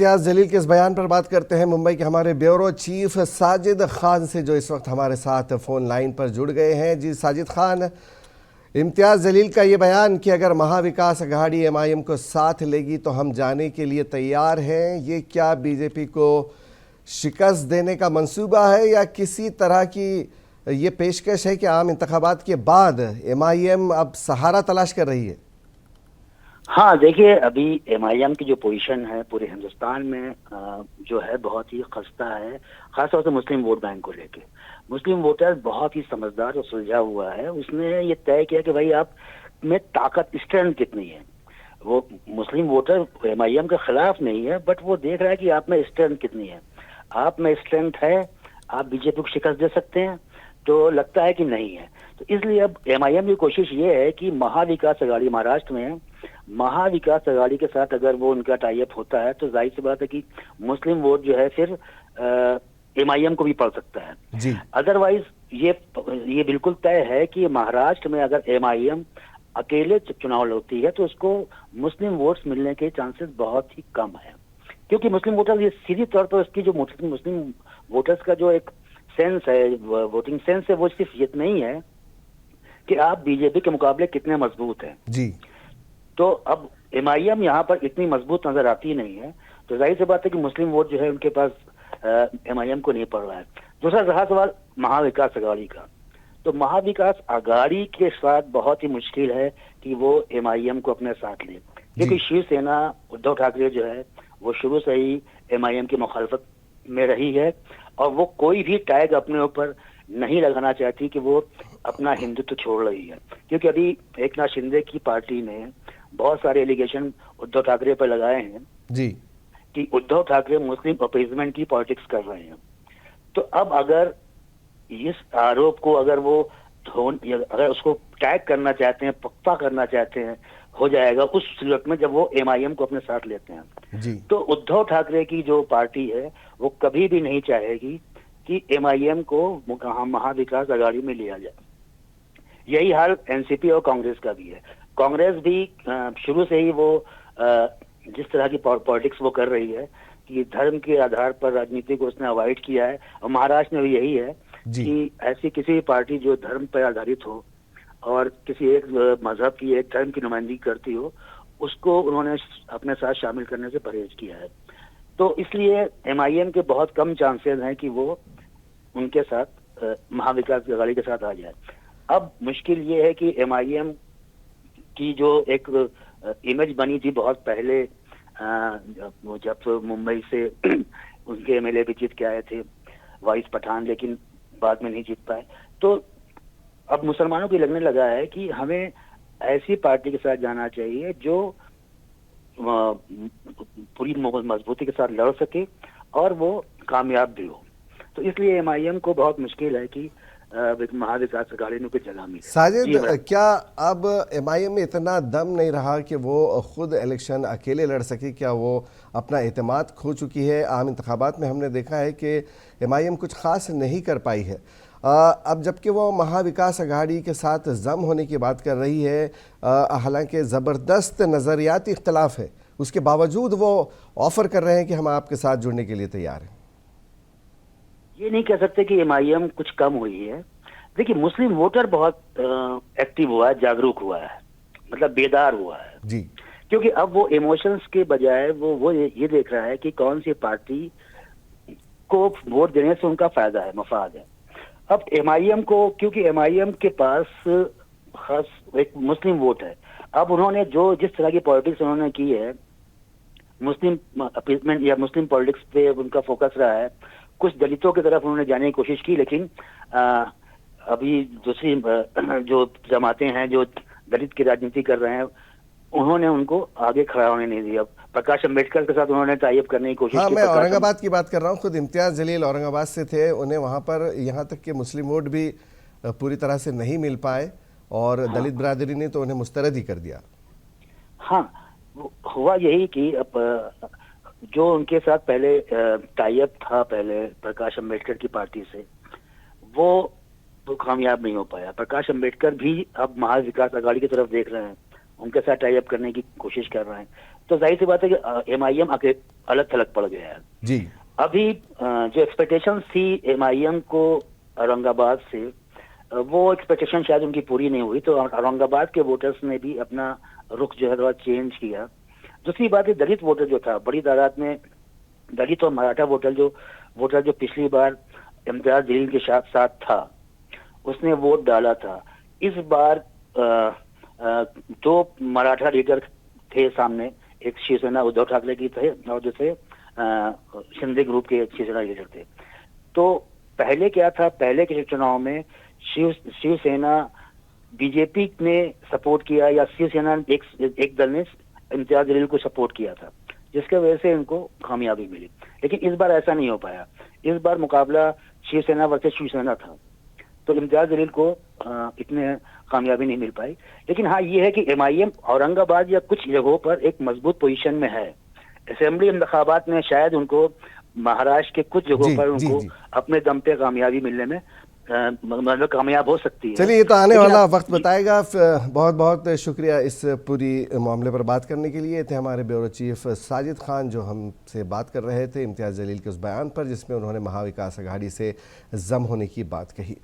इम्तियाज़ जलील के इस बयान पर बात करते हैं मुंबई के हमारे ब्यूरो चीफ साजिद खान से, जो इस वक्त हमारे साथ फ़ोन लाइन पर जुड़ गए हैं। जी साजिद खान, इम्तियाज़ जलील का ये बयान कि अगर महाविकास अघाड़ी MIM को साथ लेगी तो हम जाने के लिए तैयार हैं, ये क्या बीजेपी को शिकस्त देने का मंसूबा है या किसी तरह की ये पेशकश है कि आम इंतखाबात के बाद MIM अब सहारा तलाश कर रही है? हाँ, देखिए, अभी MIM की जो पोजीशन है पूरे हिंदुस्तान में जो है बहुत ही खस्ता है, खासतौर से मुस्लिम वोट बैंक को लेके। मुस्लिम वोटर बहुत ही समझदार और सुलझा हुआ है। उसने ये तय किया कि भाई आप में ताकत, स्ट्रेंथ कितनी है। वो मुस्लिम वोटर MIM के खिलाफ नहीं है, बट वो देख रहा है कि आप में स्ट्रेंथ कितनी है। आप में स्ट्रेंथ है, आप बीजेपी को शिकस्त दे सकते हैं, तो लगता है कि नहीं है। तो इसलिए अब MIM की कोशिश ये है कि महाविकास अघाड़ी महाराष्ट्र में, महाविकास अघाड़ी के साथ अगर वो उनका टाई अप होता है तो जाहिर सी बात है कि मुस्लिम वोट जो है फिर MIM को भी पड़ सकता है जी। अदरवाइज ये बिल्कुल तय है कि महाराष्ट्र में अगर MIM अकेले चुनाव लड़ती है तो उसको मुस्लिम वोट्स मिलने के चांसेस बहुत ही कम है, क्योंकि मुस्लिम वोटर्स, ये सीधी तौर पर उसकी जो मुस्लिम वोटर्स का जो एक सेंस है, वोटिंग सेंस है, वो सिर्फ ये नहीं है कि आप बीजेपी के मुकाबले कितने मजबूत हैं जी। तो अब MIM यहाँ पर इतनी मजबूत नजर आती नहीं है, तो जाहिर सी बात है कि मुस्लिम वोट जो है उनके पास MIM को नहीं पड़ रहा है। दूसरा रहा सवाल महाविकास अघाड़ी का, तो महाविकास अघाड़ी के साथ बहुत ही मुश्किल है कि वो MIM को अपने साथ ले, क्योंकि शिवसेना, उद्धव ठाकरे जो है वो शुरू से ही MIM की मुखालफत में रही है और वो कोई भी टैग अपने ऊपर नहीं लगाना चाहती कि वो अपना हिंदुत्व छोड़ रही है, क्योंकि अभी एकनाथ शिंदे की पार्टी ने बहुत सारे एलिगेशन उद्धव ठाकरे पर लगाए हैं जी कि उद्धव ठाकरे मुस्लिम अपीजमेंट की पॉलिटिक्स कर रहे हैं। तो अब अगर इस आरोप को अगर वो अगर उसको टैग करना चाहते हैं, पक्का करना चाहते हैं, हो जाएगा उस सूरत में जब वो MIM को अपने साथ लेते हैं जी। तो उद्धव ठाकरे की जो पार्टी है वो कभी भी नहीं चाहेगी कि MIM को महाविकास अघाड़ी में लिया जाए। यही हाल NCP और कांग्रेस का भी है। कांग्रेस भी शुरू से ही वो जिस तरह की पॉलिटिक्स वो कर रही है कि धर्म के आधार पर राजनीति को उसने अवॉइड किया है, और महाराष्ट्र में भी यही है कि ऐसी किसी पार्टी जो धर्म पर आधारित हो और किसी एक मजहब की, एक धर्म की नुमाइंदगी करती हो, उसको उन्होंने अपने साथ शामिल करने से परहेज किया है। तो इसलिए MIM के बहुत कम चांसेस हैं कि वो उनके साथ महाविकास अघाड़ी के साथ आ जाए। अब मुश्किल ये है कि MIM की जो एक इमेज बनी थी बहुत पहले, जब मुंबई से उनके MLA भी जीत के आए थे, वाइस पठान, लेकिन बाद में नहीं जीत पाए, तो अब मुसलमानों को लगने लगा है कि हमें ऐसी पार्टी के साथ जाना चाहिए जो पूरी मजबूती के साथ लड़ सके और वो कामयाब भी हो। तो इसलिए MIM को बहुत मुश्किल है कि महाविकास अघाड़ी में कुछ जगह मिले। साजिद, क्या अब MIM में इतना दम नहीं रहा कि वो खुद इलेक्शन अकेले लड़ सके? क्या वो अपना एतमाद खो चुकी है? आम इंतखाबात में हमने देखा है कि MIM कुछ खास नहीं कर पाई है। अब जबकि वो महाविकास अघाड़ी के साथ जम होने की बात कर रही है, हालांकि ज़बरदस्त नज़रियाती इख्तलाफ है, उसके बावजूद वो ऑफ़र कर रहे हैं कि हम आपके साथ जुड़ने के लिए तैयार हैं। ये नहीं कह सकते कि MIM कुछ कम हुई है। देखिए, मुस्लिम वोटर बहुत एक्टिव हुआ है, जागरूक हुआ है, मतलब बेदार हुआ है जी, क्योंकि अब वो इमोशंस के बजाय वो ये देख रहा है कि कौन सी पार्टी को वोट देने से उनका फायदा है, मफाद है। अब MIM को, क्योंकि MIM के पास खास एक मुस्लिम वोट है, अब उन्होंने जो जिस तरह की पॉलिटिक्स उन्होंने की है, मुस्लिम अपीजमेंट या मुस्लिम पॉलिटिक्स पे उनका फोकस रहा है, कुछ दलितों की तरफ उन्होंने जाने की कोशिश की, लेकिन अभी दूसरी जो जमातें हैं जो दलित की राजनीति कर रहे हैं, उन्होंने उनको आगे खड़ा होने नहीं दिया। प्रकाश अम्बेडकर के साथ उन्होंने टाई अप करने की कोशिश की। मैं औरंगाबाद की बात कर रहा हूँ, खुद इम्तियाज़ जलील औरंगाबाद से थे, उन्हें वहाँ पर यहाँ तक कि मुस्लिम वोट भी पूरी तरह से नहीं मिल पाए और दलित बिरादरी ने तो उन्हें मुस्तरद ही कर दिया। हाँ, हुआ यही कि अब जो उनके साथ पहले टाई अप था पहले प्रकाश अम्बेडकर की पार्टी से, वो कामयाब नहीं हो पाया। प्रकाश अम्बेडकर भी अब महाविकास अघाड़ी की तरफ देख रहे हैं, उनके साथ टाई अप करने की कोशिश कर रहे हैं। तो जाहिर सी बात है कि एमआईएम आगे अलग थलग पड़ गया है। जी अभी जो एक्सपेक्टेशन थी एमआईएम को औरंगाबाद से, वो एक्सपेक्टेशन शायद उनकी पूरी नहीं हुई, तो औरंगाबाद के वोटर्स ने भी अपना रुख जो है थोड़ा चेंज किया। दूसरी बात है, दलित वोटर जो था बड़ी तादाद में, दलित और मराठा वोटर जो पिछली बार इम्तियाज जलील के साथ था, उसने वोट डाला था। इस बार दो मराठा लीडर थे सामने, एक शिवसेना उद्धव ठाकरे की थे और दूसरे शिंदे ग्रुप के शिवसेना लीडर थे। तो पहले क्या था, पहले के चुनाव में शिवसेना बीजेपी ने सपोर्ट किया या शिवसेना एक दल ने इम्तियाज जलील को सपोर्ट किया था, जिसके वजह से इनको कामयाबी मिली। लेकिन इस बार ऐसा नहीं हो पाया। इस बार मुकाबला शिवसेना वर्सेस शिवसेना था, तो इम्तियाज जलील को इतने कामयाबी नहीं मिल पाई। लेकिन हाँ, ये है कि एमआईएम औरंगाबाद या कुछ जगहों पर एक मजबूत पोजीशन में है। असेंबली इंतखाबात में शायद उनको महाराष्ट्र के कुछ जगहों जी पर जी उनको जी। अपने दम पे कामयाबी मिलने में मतलब कामयाब हो सकती है। चलिए, ये तो आने लेकिन वाला अब वक्त बताएगा। बहुत बहुत शुक्रिया इस पूरी मामले पर बात करने के लिए। थे हमारे ब्यूरो चीफ साजिद खान, जो हमसे बात कर रहे थे इम्तियाज जलील के उस बयान पर जिसमें उन्होंने महाविकास अघाड़ी से जम होने की बात कही।